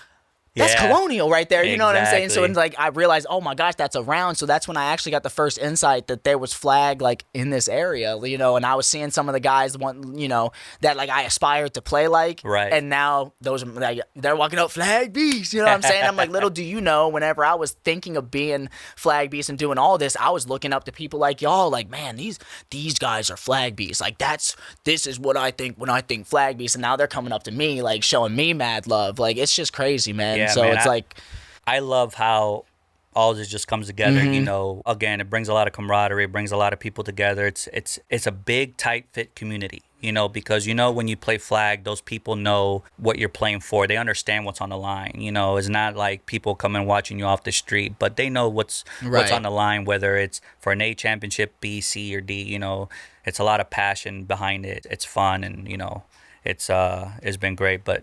That's Colonial right there. You know what I'm saying? So it's like I realized, oh my gosh, that's around. So that's when I actually got the first insight that there was flag like in this area, and I was seeing some of the guys that like I aspired to play like. Right. And now those they're walking out Flagbeast. You know what I'm saying? I'm like, little do you know, whenever I was thinking of being Flagbeast and doing all this, I was looking up to people like y'all, like, man, these guys are Flagbeast. Like this is what I think when I think Flagbeast, and now they're coming up to me like showing me mad love. Like it's just crazy, man. Yeah, so man, it's like I love how all this just comes together. Again, it brings a lot of camaraderie, it brings a lot of people together. It's a big, tight fit community. Because when you play flag, those people know what you're playing for. They understand what's on the line. It's not like people coming watching you off the street, but they know what's on the line, whether it's for an A championship, B, C, or D. It's a lot of passion behind it. It's fun, and it's been great. But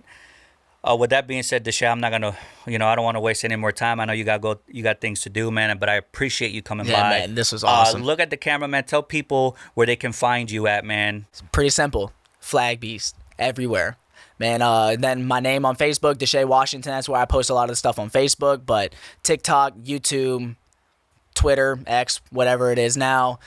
with that being said, Deshay, I'm not gonna, I don't want to waste any more time. I know you got things to do, man. But I appreciate you coming by. Yeah, man, this was awesome. Look at the camera, man. Tell people where they can find you at, man. It's pretty simple. Flagbeast everywhere, man. Then my name on Facebook, Deshay Washington. That's where I post a lot of the stuff on Facebook. But TikTok, YouTube, Twitter, X, whatever it is now,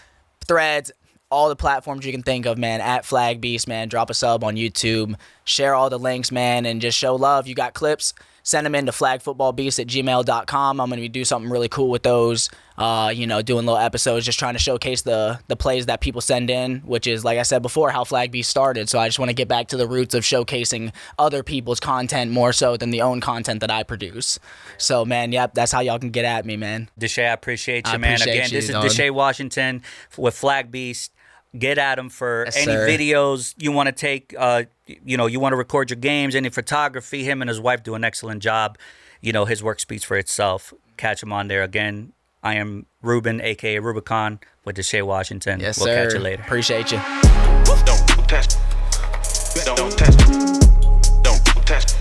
Threads. All the platforms you can think of, man, at Flagbeast, man. Drop a sub on YouTube. Share all the links, man, and just show love. You got clips, send them in to flagfootballbeast@gmail.com. I'm going to do something really cool with those, doing little episodes, just trying to showcase the plays that people send in, which is, like I said before, how Flagbeast started. So I just want to get back to the roots of showcasing other people's content more so than the own content that I produce. So, man, yep, that's how y'all can get at me, man. Deshay, I appreciate you, man. Again, this is Deshay Washington with Flagbeast. Get at him for any videos you want to take. You want to record your games, any photography. Him and his wife do an excellent job. His work speaks for itself. Catch him on there. Again, I am Ruben, a.k.a. Rubicon, with Deshay Washington. Yes, we'll sir. Catch you later. Appreciate you. Don't test. Don't test. Don't test.